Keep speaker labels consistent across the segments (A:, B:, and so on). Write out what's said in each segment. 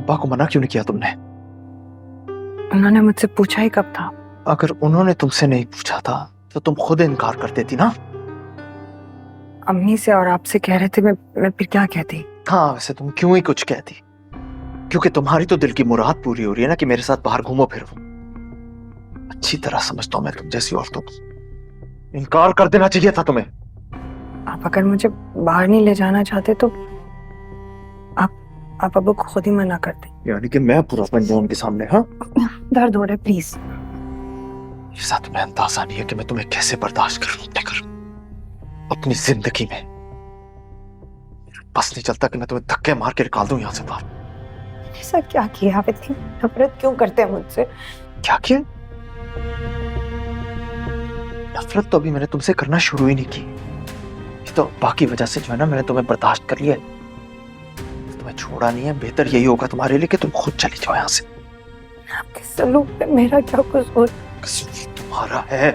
A: अब्बा को मना क्यों नहीं किया तुमने?
B: उन्होंने मुझसे पूछा ही कब था?
A: अगर उन्होंने तुमसे नहीं पूछा था तो तुम खुद इनकार कर देती ना।
B: अम्मी से और आपसे कह रहे थे, मैं फिर क्या कहती?
A: हाँ, वैसे तुम क्यों ही कुछ कहती, क्योंकि तुम्हारी तो दिल की मुराद पूरी हो रही है ना कि मेरे साथ बाहर घूमो फिरो। अच्छी तरह समझता हूं मैं तुम जैसी औरतों को। इनकार कर देना चाहिए था तुम्हें।
B: आप अगर मुझे बाहर नहीं ले जाना चाहते तो आप अब्बू को खुद ही मना कर दें।
A: यानी कि मैं पूरा बन जाऊं उनके सामने? हाँ,
B: दर्द हो रहा है, प्लीज।
A: ये साथ तुम्हें अंदाजा नहीं है कि मैं तुम्हें कैसे बर्दाश्त कर अपनी जिंदगी में। बस नहीं चलता कि मैं तुम्हें धक्के मार के निकाल दूं यहां से बाहर।
B: ऐसा क्या किया? आप इतनी नफरत क्यों करते हैं मुझसे?
A: क्या किया? नफरत तो अभी मैंने तुमसे करना शुरू ही नहीं की। ये तो बाकी वजह से जो है ना, मैंने तुम्हें बर्दाश्त कर लिया। तुम्हें छोड़ा नहीं है। बेहतर यही होगा तुम्हारे लिए कि तुम खुद चली जाओ यहाँ से।
B: आपके सलूक पे मेरा क्या कसूर?
A: कसूर तुम्हारा है।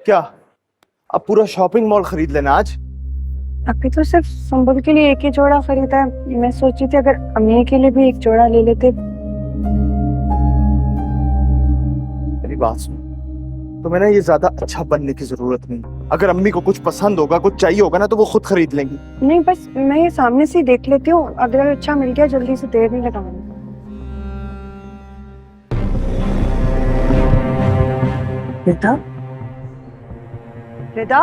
A: क्या अब पूरा शॉपिंग मॉल खरीद लेना आज?
B: अभी तो सिर्फ संबल के लिए एक ही जोड़ा खरीदा है। मैं सोची थी अगर अम्मी के लिए भी एक जोड़ा ले लेते।
A: मेरी बात सुन, तुम्हें ना ये ज्यादा अच्छा बनने की जरूरत नहीं। अगर अम्मी को कुछ पसंद होगा, कुछ चाहिए होगा ना, तो वो खुद खरीद लेंगी।
B: नहीं, बस मैं ये सामने से ही देख लेती हूँ। अगर अच्छा मिल गया जल्दी से, देर नहीं लगाऊंगी। रिदा, रिदा,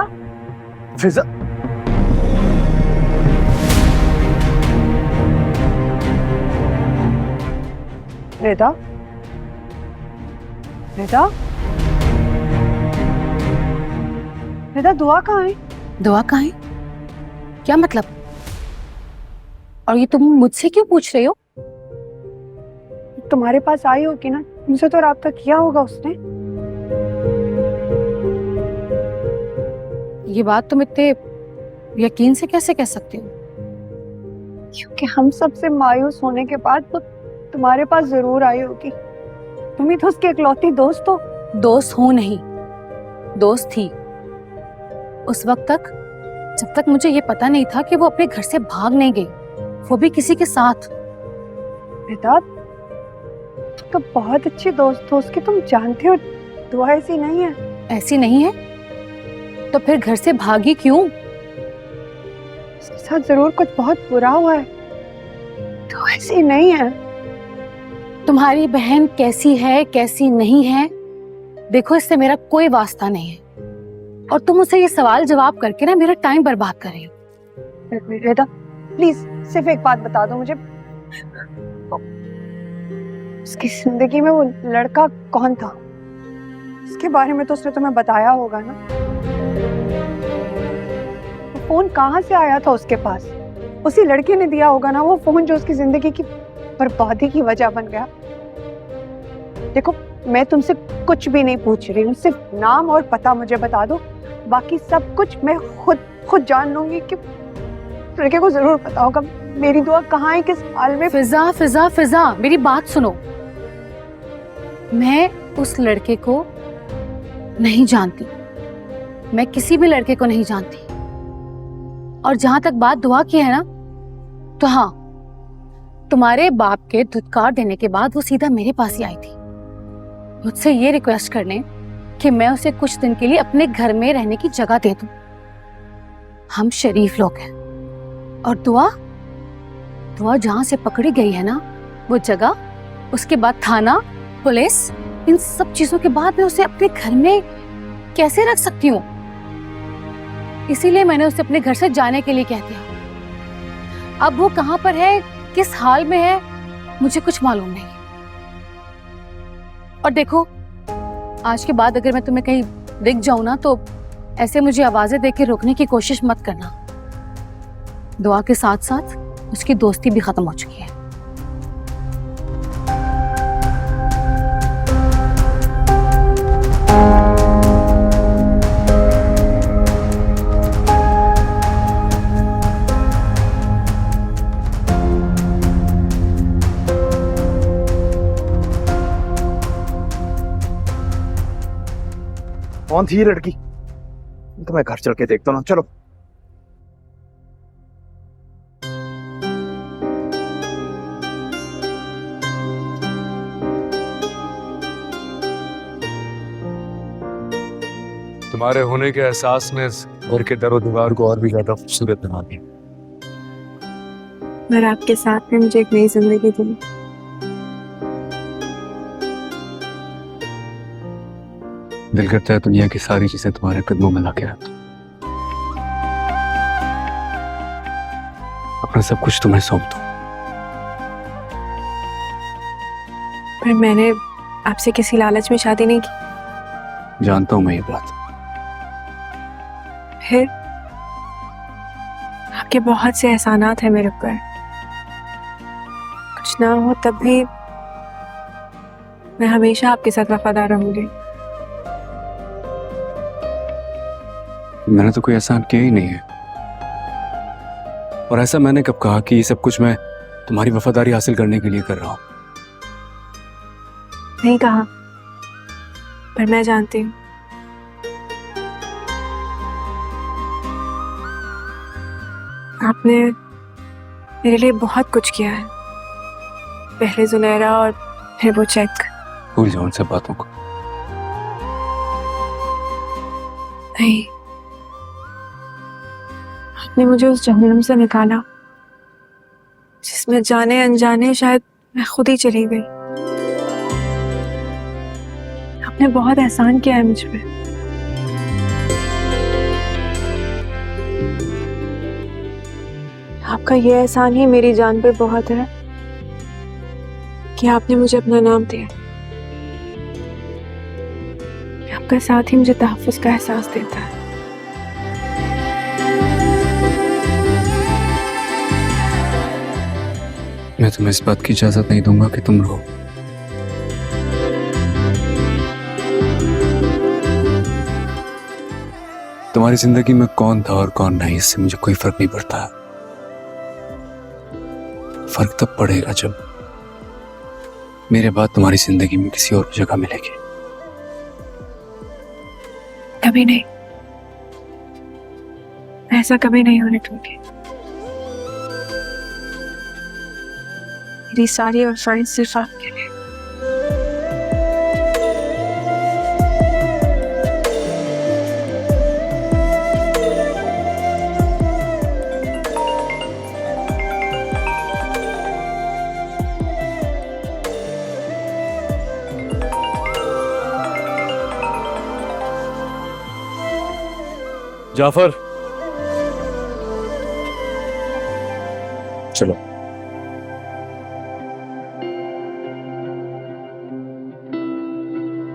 A: फिजा,
B: रिदा, रिदा, रिदा, दुआ कहाँ है?
C: दुआ कहाँ है? क्या मतलब? और ये तुम मुझसे क्यों पूछ रहे हो?
B: तुम्हारे पास आई होगी ना, मुझसे तो राब्ता किया होगा उसने।
C: ये बात तुम इतने यकीन से कैसे कह सकते हो?
B: क्योंकि हम सबसे मायूस होने के बाद वो तुम्हारे पास जरूर आई होगी। तुम ही तो उसकी इकलौती दोस्त हो।
C: दोस्त हूं नहीं, दोस्त थी उस वक्त तक जब तक मुझे ये पता नहीं था कि वो अपने घर से भाग नहीं गई, वो भी किसी के साथ।
B: बेटा, तुम तो बहुत अच्छी दोस्त हो उसकी, तुम जानते हो। दुआ ऐसी नहीं है।
C: ऐसी नहीं है तो फिर घर से भागी क्यों?
B: उसके साथ जरूर कुछ बहुत बुरा हुआ है। तो ऐसी नहीं है।
C: तुम्हारी बहन कैसी है कैसी नहीं है, देखो इससे मेरा कोई वास्ता नहीं है। और तुम उसे ये सवाल जवाब करके ना मेरा टाइम बर्बाद कर रही हो।
B: बेटा प्लीज सिर्फ एक बात बता दो मुझे, उसकी जिंदगी में वो लड़का कौन था? इसके बारे में तो उसने तुम्हें बताया होगा ना। फोन कहाँ से आया था उसके पास? उसी लड़के ने दिया होगा ना वो फोन, जो उसकी जिंदगी की बर्बादी की वजह बन गया। देखो, मैं तुमसे कुछ भी नहीं पूछ रही हूँ, सिर्फ नाम और पता मुझे बता दो। बाकी सब कुछ मैं खुद जान लूंगी कि लड़के को जरूर पता होगा मेरी दुआ कहाँ है, किस हाल में।
C: फिजा फिजा फिजा, मेरी बात सुनो। मैं उस लड़के को नहीं जानती, मैं किसी भी लड़के को नहीं जानती। और जहां तक बात दुआ की है ना, तो हाँ, तुम्हारे बाप के धुतकार देने के बाद वो सीधा मेरे पास ही आई थी, मुझसे ये रिक्वेस्ट करने कि मैं उसे कुछ दिन के लिए अपने घर में रहने की जगह दे दूं। हम शरीफ लोग हैं। और दुआ जहां से पकड़ी गई है ना, वो जगह, उसके बाद थाना, पुलिस, इन सब चीजों के बाद मैं उसे अपने घर में कैसे रख सकती हूँ? इसीलिए मैंने उसे अपने घर से जाने के लिए कह दिया। अब वो कहाँ पर है, किस हाल में है, मुझे कुछ मालूम नहीं। और देखो, आज के बाद अगर मैं तुम्हें कहीं दिख जाऊं ना, तो ऐसे मुझे आवाजें देके रोकने की कोशिश मत करना। दुआ के साथ साथ उसकी दोस्ती भी खत्म हो चुकी है।
A: कौन थी ये लड़की? तो मैं घर चल के देखता हूँ। चलो।
D: तुम्हारे होने के एहसास ने इस घर के दरो दीवार को और भी ज्यादा खूबसूरत बना दिया।
E: और आपके साथ में मुझे एक नई जिंदगी दी।
D: दिल करता है दुनिया की सारी चीजें तुम्हारे कदमों में लाके रख दूं। अपना सब कुछ तुम्हें सौंप दूं।
E: पर मैंने आपसे किसी लालच में शादी नहीं की।
D: जानता हूं मैं ये बात।
E: फिर आपके बहुत से एहसानात हैं मेरे ऊपर। कुछ ना हो तब भी मैं हमेशा आपके साथ वफादार रहूंगी।
D: मैंने तो कोई एहसान किया ही नहीं है। और ऐसा मैंने कब कहा कि ये सब कुछ मैं तुम्हारी वफादारी हासिल करने के लिए कर रहा हूं?
E: नहीं कहा, पर मैं जानती हूँ। आपने मेरे लिए बहुत कुछ किया है। पहले जुनैरा और फिर वो चेक।
D: भूल जाओ उन सब बातों को।
E: नहीं, आपने मुझे उस जहन्नुम से निकाला जिसमें जाने अनजाने शायद मैं खुद ही चली गई। आपने बहुत एहसान किया है मुझ पे। आपका ये एहसान ही मेरी जान पे बहुत है कि आपने मुझे अपना नाम दिया। आपका साथ ही मुझे तहफ्फुज़ का एहसास देता है।
D: मैं तुम्हें इस बात की इजाजत नहीं दूंगा कि तुम रहो। तुम्हारी जिंदगी में कौन था और कौन नहीं, इससे मुझे कोई फर्क नहीं पड़ता। फर्क तब पड़ेगा जब मेरे बाद तुम्हारी जिंदगी में किसी और जगह मिलेगी।
E: कभी नहीं, ऐसा कभी नहीं होने दूंगी। मेरी सारी वफाएं सिर्फ आपके लिए।
D: जाफर, चलो।